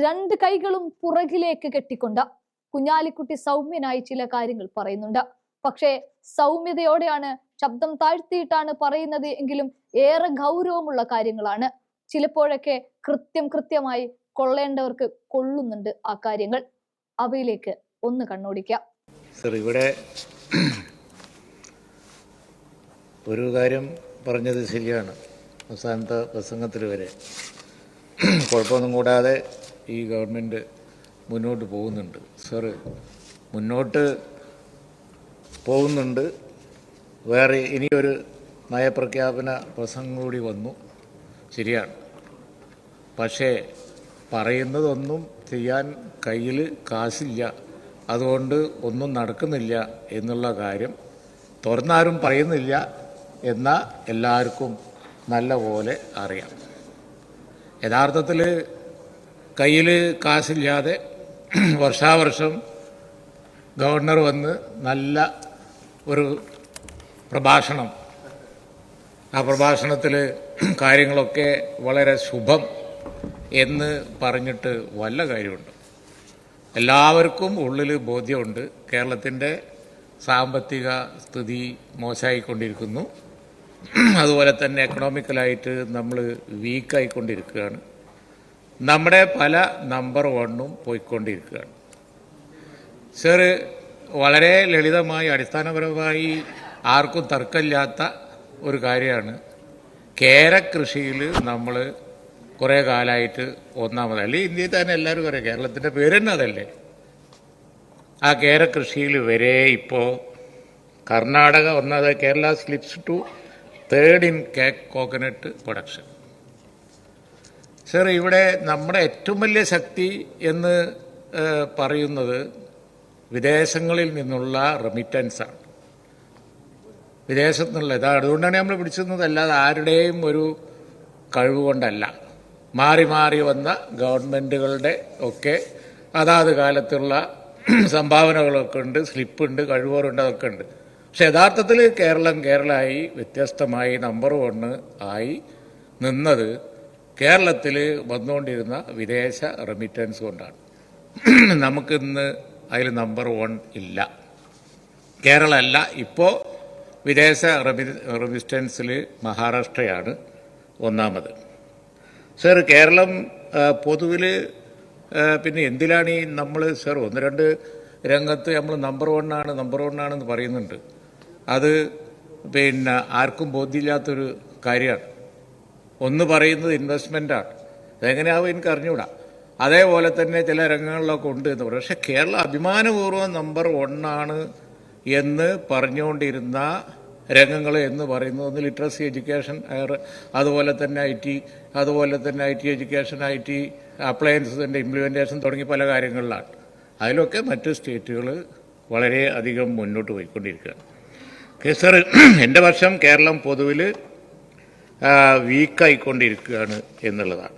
രണ്ട് കൈകളും പുറകിലേക്ക് കെട്ടിക്കൊണ്ട് കുഞ്ഞാലിക്കുട്ടി സൗമ്യനായി ചില കാര്യങ്ങൾ പറയുന്നുണ്ട്. പക്ഷേ സൗമ്യതയോടെയാണ്, ശബ്ദം താഴ്ത്തിയിട്ടാണ് പറയുന്നത് എങ്കിലും ഏറെ ഗൗരവമുള്ള കാര്യങ്ങളാണ്. ചിലപ്പോഴൊക്കെ കൃത്യമായി കൊള്ളേണ്ടവർക്ക് കൊള്ളുന്നുണ്ട് ആ കാര്യങ്ങൾ. അവയിലേക്ക് ഒന്ന് കണ്ണോടിക്കാം. സർ, ഇവിടെ ഒരു കാര്യം പറഞ്ഞത് ശരിയാണ്. അവസാനത്തെ പ്രസംഗത്തിൽ വരെ കുഴപ്പമൊന്നും കൂടാതെ ഈ ഗവൺമെൻറ് മുന്നോട്ട് പോകുന്നുണ്ട്. സർ, മുന്നോട്ട് പോകുന്നുണ്ട്. വേറെ ഇനിയൊരു നയപ്രഖ്യാപന പ്രസംഗം കൂടി വന്നു, ശരിയാണ്. പക്ഷേ പറയുന്നതൊന്നും ചെയ്യാൻ കയ്യിൽ കാശില്ല, അതുകൊണ്ട് ഒന്നും നടക്കുന്നില്ല എന്നുള്ള കാര്യം തുറന്നാരും പറയുന്നില്ല എന്നാൽ എല്ലാവർക്കും നല്ല പോലെ അറിയാം. യഥാർത്ഥത്തിൽ കയ്യിൽ കാശില്ലാതെ വർഷാവർഷം ഗവർണർ വന്ന് നല്ല ഒരു പ്രഭാഷണം, ആ പ്രഭാഷണത്തിൽ കാര്യങ്ങളൊക്കെ വളരെ ശുഭം എന്ന് പറഞ്ഞിട്ട് വല്ല കാര്യമുണ്ട്? എല്ലാവർക്കും ഉള്ളിൽ ബോധ്യമുണ്ട് കേരളത്തിൻ്റെ സാമ്പത്തിക സ്ഥിതി മോശമായിക്കൊണ്ടിരിക്കുന്നു. അതുപോലെ തന്നെ എക്കണോമിക്കലായിട്ട് നമ്മൾ വീക്കായിക്കൊണ്ടിരിക്കുകയാണ്. നമ്മുടെ പല നമ്പർ വണ്ണും പോയിക്കൊണ്ടിരിക്കുകയാണ്. സർ, വളരെ ലളിതമായി അടിസ്ഥാനപരമായി ആർക്കും തർക്കമില്ലാത്ത ഒരു കാര്യമാണ്. കേരകൃഷിയിൽ നമ്മൾ കുറേ കാലമായിട്ട് ഒന്നാമത്, അല്ലെങ്കിൽ ഇന്ത്യയിൽ തന്നെ എല്ലാവരും അറിയാം, കേരളത്തിൻ്റെ പേര് തന്നെ അതല്ലേ. ആ കേരകൃഷിയിൽ വരെ ഇപ്പോൾ കർണാടക ഒന്നാമത്, Kerala slips to third in coconut production. Sir, ഇവിടെ നമ്മുടെ ഏറ്റവും വലിയ ശക്തി എന്ന് പറയുന്നത് വിദേശങ്ങളിൽ നിന്നുള്ള റെമിറ്റൻസാണ്. വിദേശത്തു നിന്നുള്ള ഇതാണ്. അതുകൊണ്ടാണ് നമ്മൾ പിടിച്ചിരുന്നത്, അല്ലാതെ ആരുടെയും ഒരു കഴിവുകൊണ്ടല്ല. മാറി മാറി വന്ന ഗവൺമെൻറ്റുകളുടെ ഒക്കെ അതാത് കാലത്തുള്ള സംഭാവനകളൊക്കെ ഉണ്ട്, സ്ലിപ്പുണ്ട്, കഴിവുകളുണ്ട്, അതൊക്കെ ഉണ്ട്. പക്ഷെ യഥാർത്ഥത്തിൽ കേരളമായി വ്യത്യസ്തമായി നമ്പർ 1 ആയി നിന്നത് കേരളത്തിൽ വന്നുകൊണ്ടിരുന്ന വിദേശ റെമിറ്റൻസ് കൊണ്ടാണ്. നമുക്കിന്ന് അതിൽ നമ്പർ 1 ഇല്ല. കേരളമല്ല, ഇപ്പോൾ വിദേശ റെമിറ്റൻസിൽ മഹാരാഷ്ട്രയാണ് ഒന്നാമത്. സർ, കേരളം പൊതുവിൽ പിന്നെ എന്തിലാണ് ഈ നമ്മൾ സർ 1-2 രംഗത്ത് നമ്മൾ നമ്പർ 1 ആണെന്ന് പറയുന്നുണ്ട്. അത് പിന്നെ ആർക്കും ബോധ്യമില്ലാത്തൊരു കാര്യമാണ്. ഒന്ന് പറയുന്നത് ഇൻവെസ്റ്റ്മെൻറ്റാണ്, അതെങ്ങനെയാവും എനിക്ക് അറിഞ്ഞുകൂടാ. അതേപോലെ തന്നെ ചില രംഗങ്ങളിലൊക്കെ ഉണ്ട് എന്ന് പറയും. പക്ഷേ കേരളം അഭിമാനപൂർവ്വം നമ്പർ 1 ആണ് എന്ന് പറഞ്ഞുകൊണ്ടിരുന്ന രംഗങ്ങൾ എന്ന് പറയുന്നത് ഒന്ന് ലിറ്ററസി എഡ്യൂക്കേഷൻ, അതുപോലെ തന്നെ IT എഡ്യൂക്കേഷൻ, IT അപ്ലയൻസിൻ്റെ ഇംപ്ലിമെൻറ്റേഷൻ തുടങ്ങി പല കാര്യങ്ങളിലാണ്. അതിലൊക്കെ മറ്റ് സ്റ്റേറ്റുകൾ വളരെ അധികം മുന്നോട്ട് പോയിക്കൊണ്ടിരിക്കുകയാണ്. സർ, എൻ്റെ പക്ഷം കേരളം പൊതുവിൽ വീക്കായിക്കൊണ്ടിരിക്കുകയാണ് എന്നുള്ളതാണ്.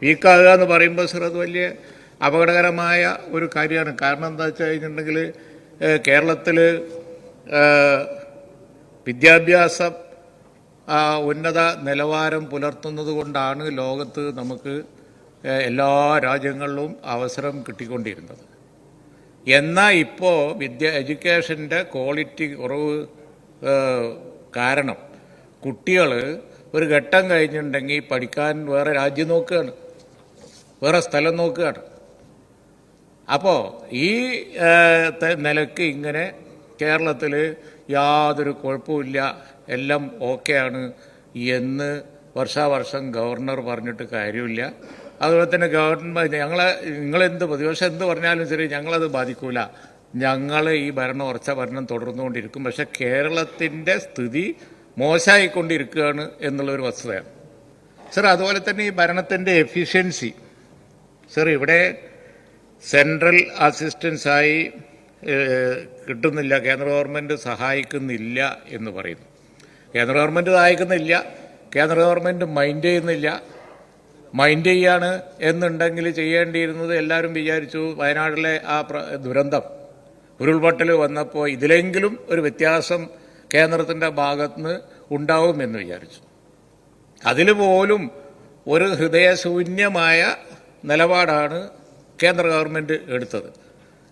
വീക്കാകുക എന്ന് പറയുമ്പോൾ സർ, അത് വലിയ അപകടകരമായ ഒരു കാര്യമാണ്. കാരണം എന്താ വെച്ച് കഴിഞ്ഞിട്ടുണ്ടെങ്കിൽ കേരളത്തിൽ വിദ്യാഭ്യാസം ഉന്നത നിലവാരം പുലർത്തുന്നത് കൊണ്ടാണ് ലോകത്ത് നമുക്ക് എല്ലാ രാജ്യങ്ങളിലും അവസരം കിട്ടിക്കൊണ്ടിരുന്നത്. എന്നാൽ ഇപ്പോൾ എഡ്യൂക്കേഷൻ്റെ ക്വാളിറ്റി കുറവ് കാരണം കുട്ടികൾ ഒരു ഘട്ടം കഴിഞ്ഞിട്ടുണ്ടെങ്കിൽ പഠിക്കാൻ വേറെ രാജ്യം നോക്കുകയാണ്, വേറെ സ്ഥലം നോക്കുകയാണ്. അപ്പോൾ ഈ നിലയ്ക്ക് ഇങ്ങനെ കേരളത്തിൽ യാതൊരു കുഴപ്പമില്ല, എല്ലാം ഓക്കെയാണ് എന്ന് വർഷാവർഷം ഗവർണർ പറഞ്ഞിട്ട് കാര്യമില്ല. അതുപോലെ തന്നെ ഗവൺമെൻറ് നിങ്ങളെന്ത് പ്രതിപക്ഷം എന്ത് പറഞ്ഞാലും ശരി, ഞങ്ങളത് ബാധിക്കൂല, ഞങ്ങൾ ഈ ഉറച്ച ഭരണം തുടർന്നുകൊണ്ടിരിക്കും. പക്ഷെ കേരളത്തിൻ്റെ സ്ഥിതി മോശമായിക്കൊണ്ടിരിക്കുകയാണ് എന്നുള്ളൊരു വസ്തുതയാണ്. സർ, അതുപോലെ തന്നെ ഈ ഭരണത്തിൻ്റെ എഫിഷ്യൻസി, സർ, ഇവിടെ സെൻട്രൽ അസിസ്റ്റൻസായി കിട്ടുന്നില്ല, കേന്ദ്ര ഗവൺമെൻറ് സഹായിക്കുന്നില്ല എന്ന് പറയുന്നു. കേന്ദ്ര ഗവൺമെൻറ് സഹായിക്കുന്നില്ല, കേന്ദ്ര ഗവൺമെൻറ് മൈൻഡ് ചെയ്യാണ് എന്നുണ്ടെങ്കിൽ ചെയ്യേണ്ടിയിരുന്നത്, എല്ലാവരും വിചാരിച്ചു വയനാട്ടിലെ ആ ദുരന്തം ഉരുൾപൊട്ടൽ വന്നപ്പോൾ ഇതിലെങ്കിലും ഒരു വ്യത്യാസം കേന്ദ്രത്തിൻ്റെ ഭാഗത്തുനിന്ന് ഉണ്ടാവുമെന്ന് വിചാരിച്ചു. അതിൽ പോലും ഒരു ഹൃദയശൂന്യമായ നിലപാടാണ് കേന്ദ്ര ഗവൺമെൻറ് എടുത്തത്.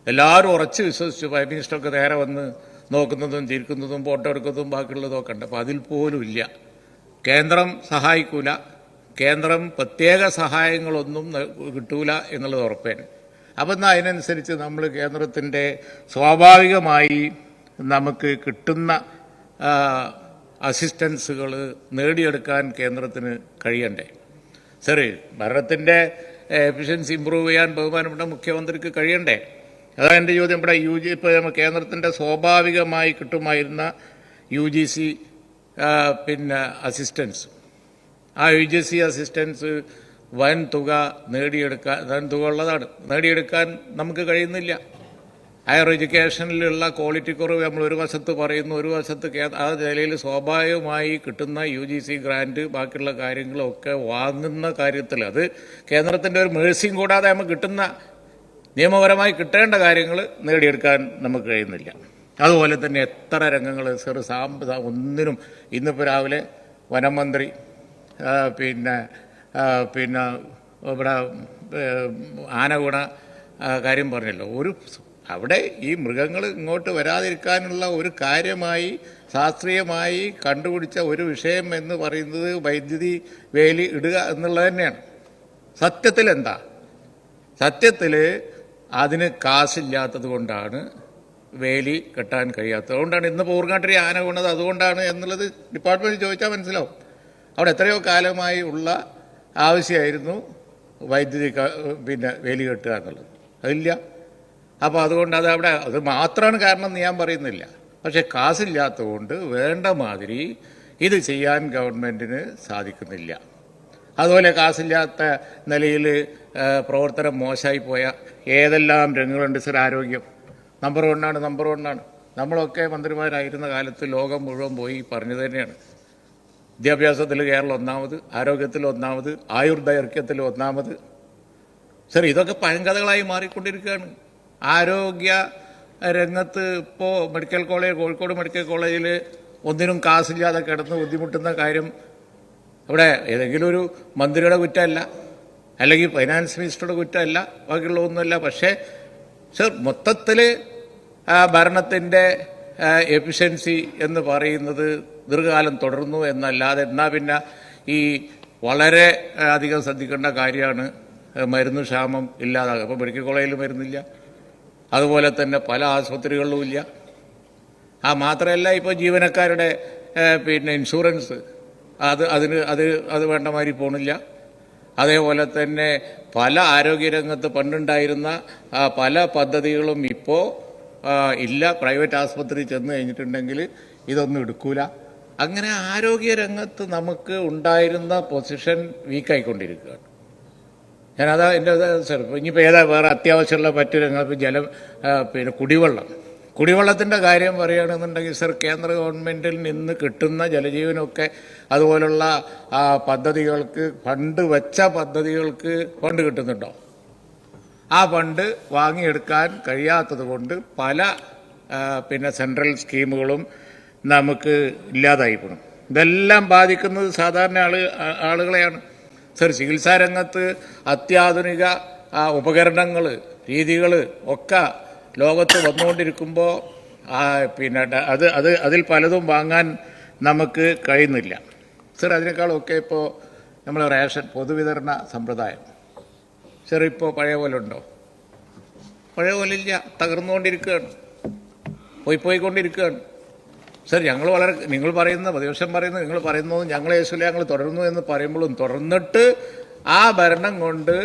എല്ലാവരും ഉറച്ച് വിശ്വസിച്ചു. പ്രൈം മിനിസ്റ്റർക്ക് നേരെ വന്ന് നോക്കുന്നതും ചിരിക്കുന്നതും ഫോട്ടോ എടുക്കുന്നതും ബാക്കിയുള്ളതൊക്കെ ഉണ്ട്. അപ്പോൾ അതിൽ പോലും ഇല്ല. കേന്ദ്രം സഹായിക്കൂല, കേന്ദ്രം പ്രത്യേക സഹായങ്ങളൊന്നും കിട്ടൂല എന്നുള്ളത് ഉറപ്പേന്. അപ്പം എന്നാൽ അതിനനുസരിച്ച് നമ്മൾ കേന്ദ്രത്തിൻ്റെ സ്വാഭാവികമായി നമുക്ക് കിട്ടുന്ന അസിസ്റ്റൻസുകൾ നേടിയെടുക്കാൻ കേന്ദ്രത്തിന് കഴിയണ്ടേ? ശരി, ഭരണത്തിൻ്റെ എഫിഷ്യൻസി ഇമ്പ്രൂവ് ചെയ്യാൻ ബഹുമാനപ്പെട്ട മുഖ്യമന്ത്രിക്ക് കഴിയണ്ടേ? അതാണ് എൻ്റെ ചോദ്യം. ഇവിടെ ഇപ്പോൾ കേന്ദ്രത്തിൻ്റെ സ്വാഭാവികമായി കിട്ടുമായിരുന്ന UGC അസിസ്റ്റൻസ്, ആ UGC അസിസ്റ്റൻസ് വൻ തുക ഉള്ളതാണ്, നേടിയെടുക്കാൻ നമുക്ക് കഴിയുന്നില്ല. ഹയർ എഡ്യൂക്കേഷനിലുള്ള ക്വാളിറ്റി കുറവ് നമ്മൾ ഒരു വശത്ത് പറയുന്നു, ഒരു വശത്ത് ആ നിലയിൽ സ്വാഭാവികമായി കിട്ടുന്ന UGC ഗ്രാൻറ്റ് ബാക്കിയുള്ള കാര്യങ്ങളൊക്കെ വാങ്ങുന്ന കാര്യത്തിൽ അത് കേന്ദ്രത്തിൻ്റെ ഒരു മേഴ്സിയും കൂടാതെ നമുക്ക് കിട്ടുന്ന നിയമപരമായി കിട്ടേണ്ട കാര്യങ്ങൾ നേടിയെടുക്കാൻ നമുക്ക് കഴിയുന്നില്ല. അതുപോലെ തന്നെ എത്ര രംഗങ്ങൾ ഒന്നിനും ഇന്നിപ്പോൾ രാവിലെ വനം മന്ത്രി ഇവിടെ ആന വീണ കാര്യം പറഞ്ഞല്ലോ. അവിടെ ഈ മൃഗങ്ങൾ ഇങ്ങോട്ട് വരാതിരിക്കാനുള്ള ഒരു കാര്യമായി ശാസ്ത്രീയമായി കണ്ടുപിടിച്ച ഒരു വിഷയം എന്ന് പറയുന്നത് വൈദ്യുതി വേലി ഇടുക എന്നുള്ളത് തന്നെയാണ്. സത്യത്തിൽ അതിന് കാശില്ലാത്തത് കൊണ്ടാണ് വേലി കെട്ടാൻ കഴിയാത്തത്. അതുകൊണ്ടാണ് ഇന്ന് പൂർണ്ണാട്ടിരി ആന വീണത്, അതുകൊണ്ടാണ് എന്നുള്ളത് ഡിപ്പാർട്ട്മെൻറ്റ് ചോദിച്ചാൽ മനസ്സിലാവും. അവിടെ എത്രയോ കാലമായി ഉള്ള ആവശ്യമായിരുന്നു വൈദ്യുതി വേലി കെട്ടുക എന്നുള്ളത്, അതില്ല. അപ്പോൾ അതുകൊണ്ട് അത് മാത്രമാണ് കാരണം എന്ന് ഞാൻ പറയുന്നില്ല. പക്ഷെ കാശില്ലാത്തതുകൊണ്ട് വേണ്ട മാതിരി ഇത് ചെയ്യാൻ ഗവൺമെൻറ്റിന് സാധിക്കുന്നില്ല. അതുപോലെ കാശില്ലാത്ത നിലയിൽ പ്രവർത്തനം മോശമായി പോയ ഏതെല്ലാം രംഗങ്ങളുണ്ട് സർ. ആരോഗ്യം നമ്പർ വണ്ണാണ്. നമ്മളൊക്കെ മന്ത്രിമാരായിരുന്ന കാലത്ത് ലോകം മുഴുവൻ പോയി പറഞ്ഞത് തന്നെയാണ്. വിദ്യാഭ്യാസത്തിൽ കേരളം ഒന്നാമത്, ആരോഗ്യത്തിൽ ഒന്നാമത്, ആയുർദൈർഘ്യത്തിൽ ഒന്നാമത്. സർ, ഇതൊക്കെ പഴങ്കഥകളായി മാറിക്കൊണ്ടിരിക്കുകയാണ്. ആരോഗ്യ രംഗത്ത് ഇപ്പോൾ മെഡിക്കൽ കോളേജ്, കോഴിക്കോട് മെഡിക്കൽ കോളേജിൽ ഒന്നിനും കാശില്ലാതെ കിടന്ന് ബുദ്ധിമുട്ടുന്ന കാര്യം അവിടെ ഏതെങ്കിലും ഒരു മന്ത്രിയുടെ കുറ്റമല്ല, അല്ലെങ്കിൽ ഫൈനാൻസ് മിനിസ്റ്ററുടെ കുറ്റമല്ല, ബാക്കിയുള്ള ഒന്നുമല്ല. പക്ഷേ സർ, മൊത്തത്തിൽ ഭരണത്തിൻ്റെ എഫിഷ്യൻസി എന്ന് പറയുന്നത് ദീർഘകാലം തുടർന്നു എന്നല്ലാതെ, എന്നാൽ പിന്നെ ഈ വളരെ അധികം ശ്രദ്ധിക്കേണ്ട കാര്യമാണ് മരുന്ന് ക്ഷാമം ഇല്ലാതാകുക. അപ്പോൾ മെഡിക്കൽ കോളേജിൽ മരുന്നില്ല, അതുപോലെ തന്നെ പല ആശുപത്രികളിലും ഇല്ല. മാത്രമല്ല ഇപ്പോൾ ജീവനക്കാരുടെ ഇൻഷുറൻസ് അത് വേണ്ട മാതിരി പോണില്ല. അതേപോലെ തന്നെ പല ആരോഗ്യരംഗത്ത് പണ്ടുണ്ടായിരുന്ന പല പദ്ധതികളും ഇപ്പോൾ ഇല്ല. പ്രൈവറ്റ് ആശുപത്രി ചെന്ന് കഴിഞ്ഞിട്ടുണ്ടെങ്കിൽ ഇതൊന്നും എടുക്കൂല. അങ്ങനെ ആരോഗ്യരംഗത്ത് നമുക്ക് ഉണ്ടായിരുന്ന പൊസിഷൻ വീക്കായിക്കൊണ്ടിരിക്കുകയാണ്. ഞാനതാ എൻ്റെ സർ, ഇനിയിപ്പോൾ വേറെ അത്യാവശ്യമുള്ള മറ്റു രംഗങ്ങൾ, ഇപ്പോൾ കുടിവെള്ളത്തിൻ്റെ കാര്യം പറയുകയാണെന്നുണ്ടെങ്കിൽ സർ, കേന്ദ്ര ഗവൺമെൻറ്റിൽ നിന്ന് കിട്ടുന്ന ജലജീവനൊക്കെ അതുപോലുള്ള പദ്ധതികൾക്ക് പദ്ധതികൾക്ക് ഫണ്ട് കിട്ടുന്നുണ്ടോ? ആ ഫണ്ട് വാങ്ങിയെടുക്കാൻ കഴിയാത്തത് കൊണ്ട് പല സെൻട്രൽ സ്കീമുകളും നമുക്ക് ഇല്ലാതായിപ്പോകും. ഇതെല്ലാം ബാധിക്കുന്നത് സാധാരണ ആളുകളെയാണ്. സർ, ചികിത്സാരംഗത്ത് അത്യാധുനിക ഉപകരണങ്ങൾ, രീതികൾ ഒക്കെ ലോകത്ത് വന്നുകൊണ്ടിരിക്കുമ്പോൾ അതിൽ പലതും വാങ്ങാൻ നമുക്ക് കഴിയുന്നില്ല. സർ, അതിനേക്കാളൊക്കെ ഇപ്പോൾ നമ്മൾ റേഷൻ പൊതുവിതരണ സമ്പ്രദായം സർ ഇപ്പോൾ പഴയ പോലെ ഉണ്ടോ? പഴയ പോലെ ഇല്ല, തകർന്നുകൊണ്ടിരിക്കുകയാണ്, പോയിക്കൊണ്ടിരിക്കുകയാണ്. സർ, നിങ്ങൾ പറയുന്ന പ്രതിപക്ഷം പറയുന്നത്, നിങ്ങൾ പറയുന്നതും ഞങ്ങൾ യേശുല ഞങ്ങൾ തുടർന്നു എന്ന് പറയുമ്പോഴും തുടർന്നിട്ട് ആ ഭരണം കൊണ്ട്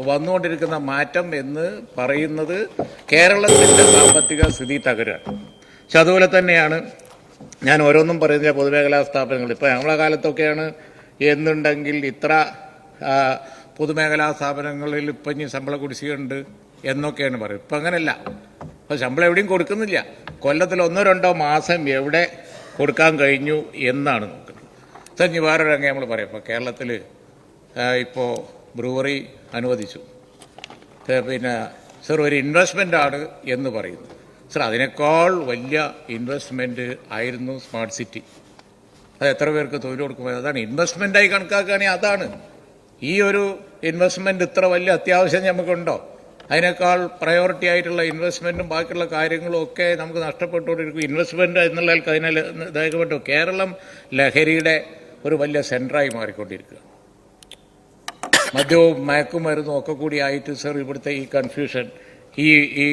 വന്നുകൊണ്ടിരിക്കുന്ന മാറ്റം എന്ന് പറയുന്നത് കേരളത്തിൻ്റെ സാമ്പത്തിക സ്ഥിതി തകരാണ്. പക്ഷെ അതുപോലെ തന്നെയാണ് ഞാൻ ഓരോന്നും പറയുന്നില്ല. പൊതുമേഖലാ സ്ഥാപനങ്ങൾ ഇപ്പോൾ ഞങ്ങളുടെ കാലത്തൊക്കെയാണ് എന്നുണ്ടെങ്കിൽ ഇത്ര പൊതുമേഖലാ സ്ഥാപനങ്ങളിൽ ഇപ്പം ഇനി ശമ്പള കുടിശ്ശികയുണ്ട് എന്നൊക്കെയാണ് പറയുന്നത്. ഇപ്പം അങ്ങനെയല്ല. അപ്പോൾ ശമ്പളം എവിടെയും കൊടുക്കുന്നില്ല. കൊല്ലത്തിൽ 1-2 മാസം എവിടെ കൊടുക്കാൻ കഴിഞ്ഞു എന്നാണ് നോക്കുന്നത്. സർ, ഇനി വേറൊരു രംഗം നമ്മൾ പറയാം. ഇപ്പോൾ കേരളത്തിൽ ഇപ്പോൾ ബ്രൂവറി അനുവദിച്ചു. സർ, ഒരു ഇൻവെസ്റ്റ്മെൻ്റാണ് എന്ന് പറയുന്നു. സർ, അതിനേക്കാൾ വലിയ ഇൻവെസ്റ്റ്മെൻറ്റ് ആയിരുന്നു സ്മാർട്ട് സിറ്റി. അത് എത്ര പേർക്ക് തൊഴിൽ കൊടുക്കുമ്പോൾ അതാണ് ഇൻവെസ്റ്റ്മെൻറ്റായി കണക്കാക്കുകയാണെങ്കിൽ അതാണ്. ഈ ഒരു ഇൻവെസ്റ്റ്മെന്റ് ഇത്ര വലിയ അത്യാവശ്യം നമുക്കുണ്ടോ? അതിനേക്കാൾ പ്രയോറിറ്റി ആയിട്ടുള്ള ഇൻവെസ്റ്റ്മെന്റും ബാക്കിയുള്ള കാര്യങ്ങളും ഒക്കെ നമുക്ക് നഷ്ടപ്പെട്ടുകൊണ്ടിരിക്കും. ഇൻവെസ്റ്റ്മെന്റ് എന്നുള്ളതിൽ അതിനെ കേരളം ലഹരിയുടെ ഒരു വലിയ സെന്ററായി മാറിക്കൊണ്ടിരിക്കുക. മദ്യവും മയക്കുമരുന്നും ഒക്കെ കൂടി ആയിട്ട് സർ ഇവിടുത്തെ ഈ കൺഫ്യൂഷൻ,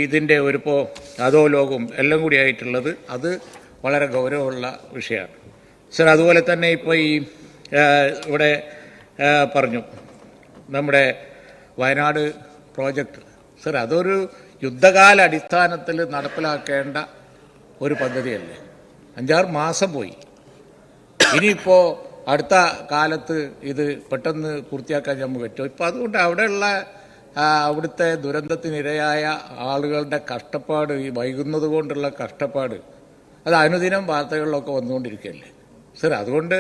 ഇതിൻ്റെ ഒരുപ്പോൾ അധോലോകവും എല്ലാം കൂടി ആയിട്ടുള്ളത് അത് വളരെ ഗൗരവമുള്ള വിഷയമാണ് സർ. അതുപോലെ തന്നെ ഇപ്പോൾ ഇവിടെ പറഞ്ഞു നമ്മുടെ വയനാട് പ്രോജക്റ്റ് സർ, അതൊരു യുദ്ധകാല അടിസ്ഥാനത്തിൽ നടപ്പിലാക്കേണ്ട ഒരു പദ്ധതിയല്ലേ. 5-6 മാസം പോയി. ഇനിയിപ്പോൾ അടുത്ത കാലത്ത് ഇത് പെട്ടെന്ന് പൂർത്തിയാക്കാൻ നമുക്ക് പറ്റുമോ? ഇപ്പം അതുകൊണ്ട് അവിടുത്തെ ദുരന്തത്തിനിരയായ ആളുകളുടെ കഷ്ടപ്പാട്, ഈ വൈകുന്നത് കൊണ്ടുള്ള കഷ്ടപ്പാട്, അത് അനുദിനം വാർത്തകളിലൊക്കെ വന്നുകൊണ്ടിരിക്കുകയല്ലേ സർ. അതുകൊണ്ട്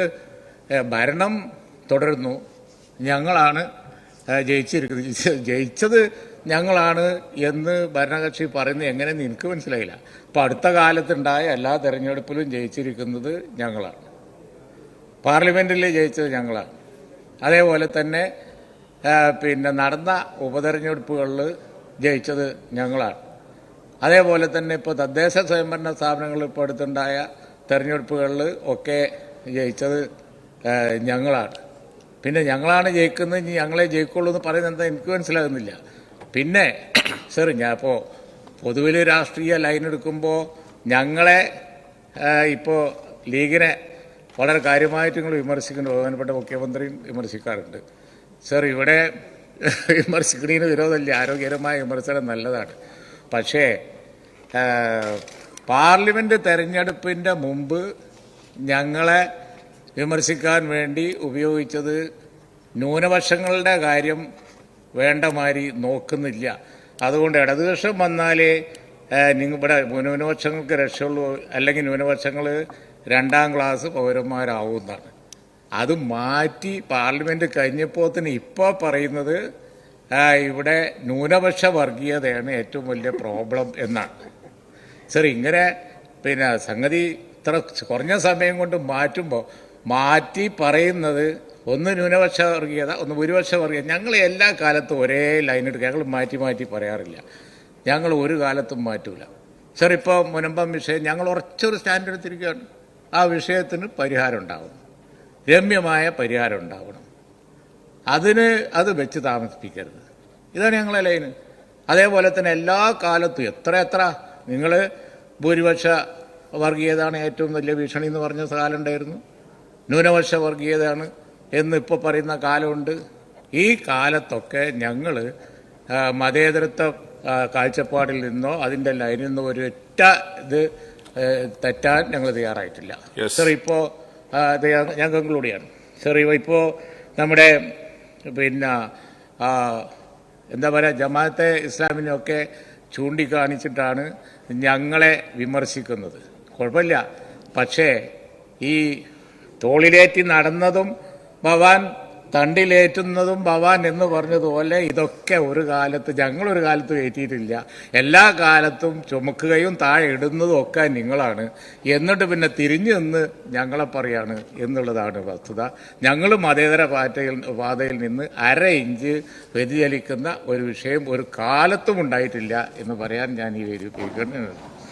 ഭരണം തുടരുന്നു, ഞങ്ങളാണ് ജയിച്ചത് ഞങ്ങളാണ് എന്ന് ഭരണകക്ഷി പറയുന്നത് എങ്ങനെയെന്ന് എനിക്ക് മനസ്സിലായില്ല. അപ്പോൾ അടുത്ത കാലത്തുണ്ടായ എല്ലാ തെരഞ്ഞെടുപ്പിലും ജയിച്ചിരിക്കുന്നത് ഞങ്ങളാണ്, പാർലമെൻറ്റിൽ ജയിച്ചത് ഞങ്ങളാണ്. അതേപോലെ തന്നെ നടന്ന ഉപതെരഞ്ഞെടുപ്പുകളിൽ ജയിച്ചത് ഞങ്ങളാണ്. അതേപോലെ തന്നെ ഇപ്പോൾ തദ്ദേശ സ്വയംഭരണ സ്ഥാപനങ്ങളിൽ ഇപ്പോൾ അടുത്തുണ്ടായ തെരഞ്ഞെടുപ്പുകളിൽ ഒക്കെ ജയിച്ചത് ഞങ്ങളാണ്. പിന്നെ ഞങ്ങളാണ് ജയിക്കുന്നത്, ഇനി ഞങ്ങളെ ജയിക്കുള്ളൂ എന്ന് പറയുന്നത് എന്താ എനിക്ക് മനസ്സിലാകുന്നില്ല. പിന്നെ സർ, ഞാൻ ഇപ്പോൾ പൊതുവിൽ രാഷ്ട്രീയ ലൈൻ എടുക്കുമ്പോൾ ഞങ്ങളെ ഇപ്പോൾ ലീഗിനെ വളരെ കാര്യമായിട്ട് നിങ്ങൾ വിമർശിക്കുന്നുണ്ട്, ബഹുമാനപ്പെട്ട മുഖ്യമന്ത്രിയും വിമർശിക്കാറുണ്ട് സർ. ഇവിടെ വിമർശിക്കുന്നതിന് വിരോധമില്ല, ആരോഗ്യകരമായ വിമർശനം നല്ലതാണ്. പക്ഷേ പാർലമെൻറ്റ് തെരഞ്ഞെടുപ്പിൻ്റെ മുമ്പ് ഞങ്ങളെ വിമർശിക്കാൻ വേണ്ടി ഉപയോഗിച്ചത് ന്യൂനപക്ഷങ്ങളുടെ കാര്യം വേണ്ട മാതിരി നോക്കുന്നില്ല. അതുകൊണ്ട് ഇടതുപക്ഷം വന്നാലേ ഇവിടെ ന്യൂനപക്ഷങ്ങൾക്ക് രക്ഷയുള്ളൂ, അല്ലെങ്കിൽ ന്യൂനപക്ഷങ്ങൾ 2ാം ക്ലാസ് പൗരന്മാരാവുന്നതാണ്. അത് മാറ്റി പാർലമെൻറ്റ് കഴിഞ്ഞപ്പോൾ തന്നെ ഇപ്പോൾ പറയുന്നത് ഇവിടെ ന്യൂനപക്ഷ വർഗീയതയാണ് ഏറ്റവും വലിയ പ്രോബ്ലം എന്നാണ് സർ. ഇങ്ങനെ സംഗതി ഇത്ര കുറഞ്ഞ സമയം കൊണ്ട് മാറ്റി പറയുന്നത് ഒന്ന് ന്യൂനപക്ഷ വർഗീയത, ഒന്ന് ഭൂരിപക്ഷ വർഗീയത. ഞങ്ങൾ എല്ലാ കാലത്തും ഒരേ ലൈൻ എടുക്കുക, ഞങ്ങൾ മാറ്റി പറയാറില്ല. ഞങ്ങൾ ഒരു കാലത്തും മാറ്റൂല സർ. ഇപ്പോൾ മുനമ്പം വിഷയം ഞങ്ങൾ ഉറച്ചൊരു സ്റ്റാൻഡ് എടുത്തിരിക്കുകയാണ്. ആ വിഷയത്തിന് പരിഹാരം ഉണ്ടാവണം, രമ്യമായ പരിഹാരം ഉണ്ടാവണം. അത് വെച്ച് താമസിപ്പിക്കരുത്. ഇതാണ് ഞങ്ങളെ ലൈന്. അതേപോലെ തന്നെ എല്ലാ കാലത്തും എത്ര നിങ്ങൾ ഭൂരിപക്ഷ വർഗീയതയാണ് ഏറ്റവും വലിയ ഭീഷണി എന്ന് പറഞ്ഞ കാലം ഉണ്ടായിരുന്നു, ന്യൂനപക്ഷ വർഗീയതയാണ് എന്ന് ഇപ്പോൾ പറയുന്ന കാലമുണ്ട്. ഈ കാലത്തൊക്കെ ഞങ്ങൾ മതേതരത്വ കാഴ്ചപ്പാടിൽ നിന്നോ അതിൻ്റെ ലൈനിൽ നിന്നോ ഒരൊറ്റ ഇത് തെറ്റാൻ ഞങ്ങൾ തയ്യാറായിട്ടില്ല സർ. ഇപ്പോൾ ഞാൻ കൺക്ലൂഡ് ചെയ്യാണ് സർ. ഇപ്പോൾ നമ്മുടെ എന്താ പറയുക, ജമാഅത്തെ ഇസ്ലാമിനെയൊക്കെ ചൂണ്ടിക്കാണിച്ചിട്ടാണ് ഞങ്ങളെ വിമർശിക്കുന്നത്. കുഴപ്പമില്ല, പക്ഷേ ഈ തോളിലേറ്റി നടന്നതും ഭവാൻ തണ്ടിലേറ്റുന്നതും ഭവാൻ എന്ന് പറഞ്ഞതുപോലെ ഇതൊക്കെ ഞങ്ങളൊരു കാലത്ത് കയറ്റിയിട്ടില്ല. എല്ലാ കാലത്തും ചുമക്കുകയും താഴെ ഇടുന്നതും ഒക്കെ നിങ്ങളാണ്. എന്നിട്ട് പിന്നെ തിരിഞ്ഞു നിന്ന് ഞങ്ങളെ പറയാണ് എന്നുള്ളതാണ് വസ്തുത. ഞങ്ങൾ മതേതര പാതയിൽ നിന്ന് 1/2 ഇഞ്ച് വ്യതിചലിക്കുന്ന ഒരു വിഷയം ഒരു കാലത്തും ഉണ്ടായിട്ടില്ല എന്ന് പറയാൻ ഞാൻ ഈ വേദിയിൽ